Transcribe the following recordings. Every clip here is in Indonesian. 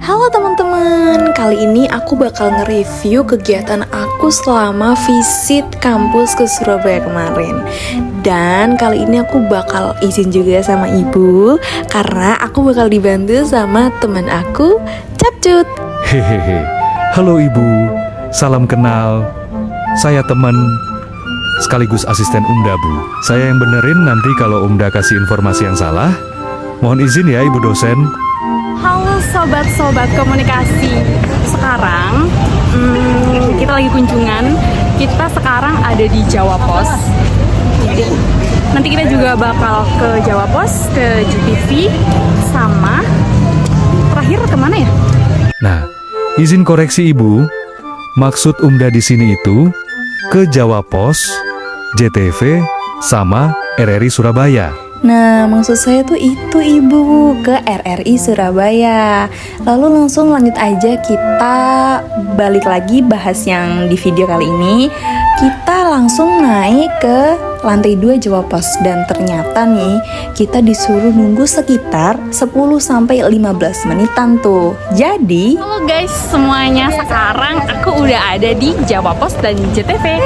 Halo teman-teman, kali ini aku bakal nge-review kegiatan aku selama visit kampus ke Surabaya kemarin. Dan kali ini aku bakal izin juga sama ibu, karena aku bakal dibantu sama teman aku, Capcut. Hehehe, halo ibu, salam kenal. Saya teman sekaligus asisten Umda Bu. Saya yang benerin nanti kalau Umda kasih informasi yang salah. Mohon izin ya ibu dosen. Halo sobat-sobat komunikasi. Sekarang kita lagi kunjungan. Kita sekarang ada di Jawa Pos. Jadi nanti kita juga bakal ke Jawa Pos, ke GTV, sama terakhir kemana ya? Nah, izin koreksi ibu. Maksud Umda di sini itu ke Jawa Pos, JTV, sama RRI Surabaya. Nah, maksud saya tuh itu ibu, ke RRI Surabaya. Lalu langsung lanjut aja, kita balik lagi bahas yang di video kali ini. Kita langsung naik ke lantai 2 Jawa Pos. Dan ternyata nih, kita disuruh nunggu sekitar 10-15 menitan tuh. Jadi, halo guys semuanya, sekarang aku udah ada di Jawa Pos dan JTV.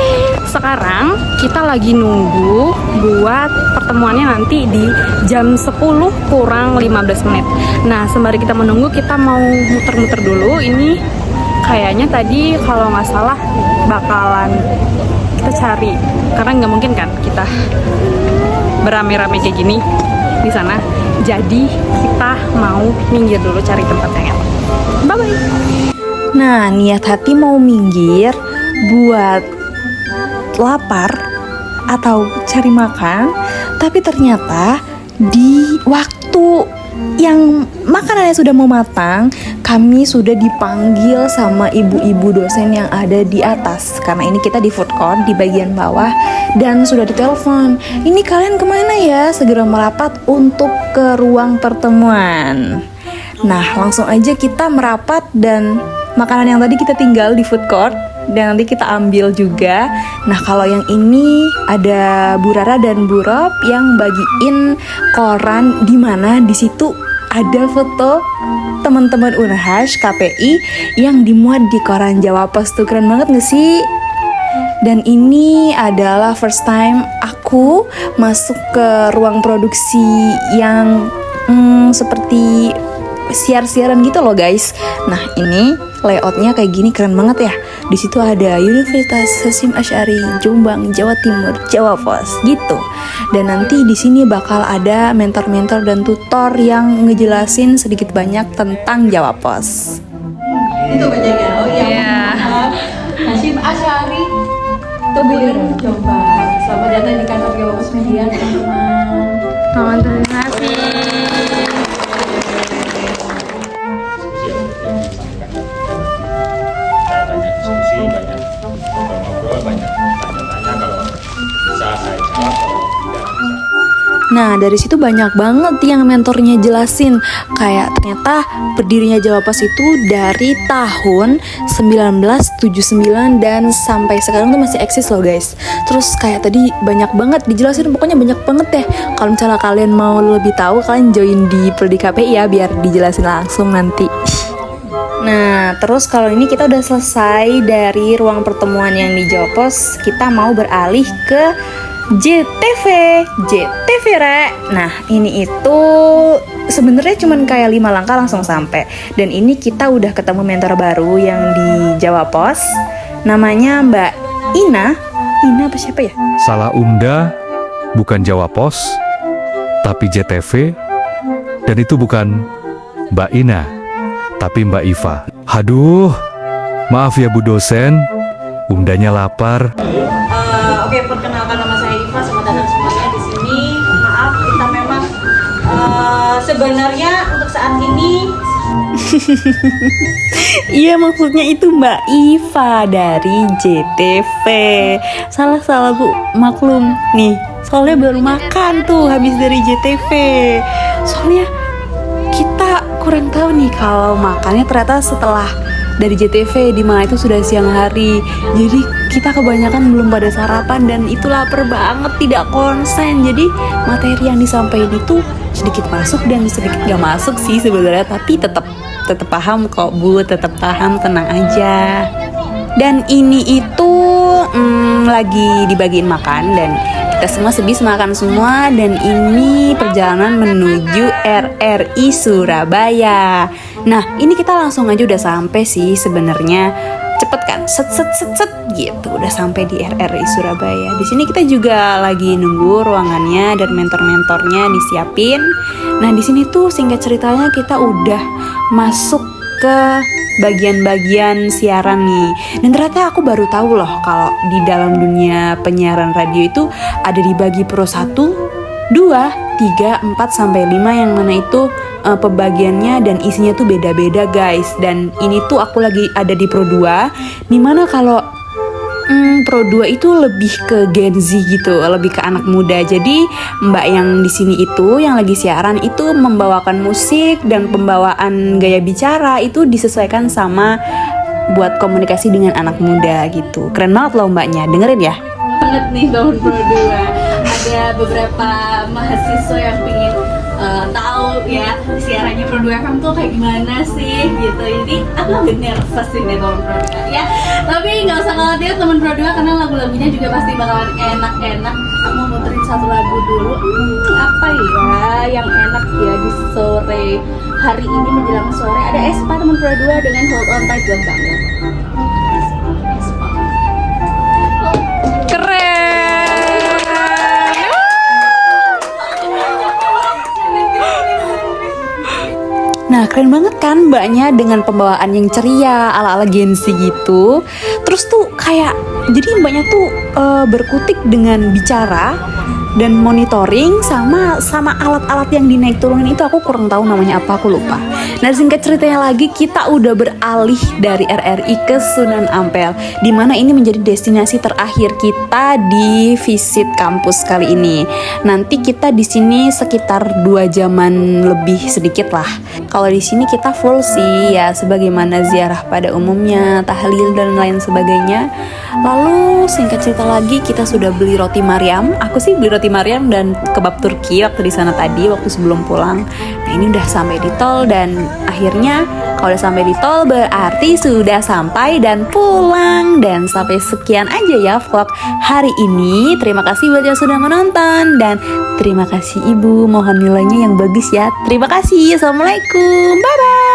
Sekarang kita lagi nunggu buat pertemuannya nanti di jam 10 kurang 15 menit. Nah, sembari kita menunggu, kita mau muter-muter dulu. Ini kayaknya tadi kalau nggak salah bakalan kita cari, karena nggak mungkin kan kita berame-rame kayak gini di sana. Jadi kita mau minggir dulu cari tempat yang enak. Bye bye. Nah, niat hati mau minggir buat lapar atau cari makan, tapi ternyata di waktu yang makanannya sudah mau matang, kami sudah dipanggil sama ibu-ibu dosen yang ada di atas. Karena ini kita di food court di bagian bawah, dan sudah ditelepon, ini kalian kemana ya? Segera merapat untuk ke ruang pertemuan. Nah, langsung aja kita merapat, dan makanan yang tadi kita tinggal di food court dan nanti kita ambil juga. Nah, kalau yang ini ada Bu Rara dan Bu Rob yang bagiin koran, di mana di situ ada foto teman-teman Unhas KPI yang dimuat di koran Jawa Pos tuh. Keren banget gak sih? Dan ini adalah first time aku masuk ke ruang produksi yang seperti siar-siaran gitu loh guys. Nah, ini layoutnya kayak gini, keren banget ya. Di situ ada Universitas Hasyim Asy'ari Jombang, Jawa Timur, Jawa Pos gitu. Dan nanti di sini bakal ada mentor-mentor dan tutor yang ngejelasin sedikit banyak tentang Jawa Pos. Itu bacanya. Oh iya. Hasyim Asy'ari Jombang. Selamat datang di kantor Jawa Pos Media, teman-teman. Terima kasih. Nah, dari situ banyak banget yang mentornya jelasin. Kayak ternyata berdirinya Jawa Pos itu dari tahun 1979 dan sampai sekarang tuh masih eksis loh guys. Terus kayak tadi banyak banget dijelasin, pokoknya banyak banget deh. Kalau misalnya kalian mau lebih tahu, kalian join di Prodi KPI ya, biar dijelasin langsung nanti. Nah, terus kalau ini kita udah selesai dari ruang pertemuan yang di Jawa Pos, kita mau beralih ke JTV Rek. Nah, ini itu sebenarnya cuman kayak 5 langkah langsung sampai. Dan ini kita udah ketemu mentor baru yang di Jawa Pos. Namanya Mbak Ina. Ina apa siapa ya? Salah Umda, bukan Jawa Pos, tapi JTV. Dan itu bukan Mbak Ina, tapi Mbak Iva. Haduh, maaf ya Bu dosen, Umdanya lapar. Oke, perkenalkan nama saya Iva, selamat datang semuanya di sini. Maaf, kita memang sebenarnya untuk saat ini Iya, maksudnya itu Mbak Iva dari JTV. Salah Bu, maklum nih. Soalnya baru makan tuh habis dari JTV. Soalnya kita kurang tahu nih kalau makannya ternyata setelah dari JTV, di mana itu sudah siang hari. Jadi kita kebanyakan belum pada sarapan dan itu lapar banget, tidak konsen. Jadi materi yang disampaikan itu sedikit masuk dan sedikit gak masuk sih sebenarnya, tapi tetap paham kok Bu, tetap paham, tenang aja. Dan ini itu lagi dibagiin makan dan kita semua sebis makan semua, dan ini perjalanan menuju RRI Surabaya. Nah, ini kita langsung aja udah sampai sih sebenarnya. Cepet kan? Set gitu. Udah sampai di RRI Surabaya. Di sini kita juga lagi nunggu ruangannya dan mentor-mentornya disiapin. Nah, di sini tuh singkat ceritanya kita udah masuk ke bagian-bagian siaran nih. Dan ternyata aku baru tahu loh kalau di dalam dunia penyiaran radio itu ada dibagi pro 1, 2, 3, 4, sampai 5 yang mana itu pembagiannya dan isinya tuh beda-beda guys. Dan ini tuh aku lagi ada di pro 2, dimana kalau pro 2 itu lebih ke Gen Z gitu, lebih ke anak muda. Jadi mbak yang di sini itu yang lagi siaran itu membawakan musik dan pembawaan gaya bicara itu disesuaikan sama buat komunikasi dengan anak muda gitu. Keren banget loh mbaknya, dengerin ya. Banget nih tahun pro 2. Ada beberapa mahasiswa yang pengen tahu ya siarannya pro 2 FM tuh kayak gimana sih gitu. Jadi aku agak nervous ini tahun pro 2 ya. Tapi nggak usah khawatir teman pro 2 karena lagu-lagunya juga pasti bakalan enak-enak. Aku mau muterin satu lagu dulu. Apa ya yang enak ya di sore hari ini menjelang sore? Ada Espa teman pro 2 dengan Hold On Tight buat kamu. Nah, keren banget kan mbaknya dengan pembawaan yang ceria ala-ala Gen Z gitu. Terus tuh kayak, jadi mbaknya tuh berkutik dengan bicara dan monitoring sama alat-alat yang dinaik turunin itu aku kurang tahu namanya apa, aku lupa. Nah, singkat ceritanya lagi kita udah beralih dari RRI ke Sunan Ampel, dimana ini menjadi destinasi terakhir kita di visit kampus kali ini. Nanti kita di sini sekitar 2 jaman lebih sedikit lah. Kalau di sini kita full sih ya, sebagaimana ziarah pada umumnya, tahlil dan lain sebagainya. Lalu singkat cerita lagi kita sudah beli roti Maryam. Aku sih beli roti Maryam dan kebab Turki waktu di sana tadi waktu sebelum pulang. Nah, ini udah sampai di tol dan akhirnya kalau udah sampai di tol berarti sudah sampai dan pulang. Dan sampai sekian aja ya vlog hari ini. Terima kasih buat yang sudah menonton dan terima kasih Ibu, mohon nilainya yang bagus ya. Terima kasih. Assalamualaikum. Bye bye.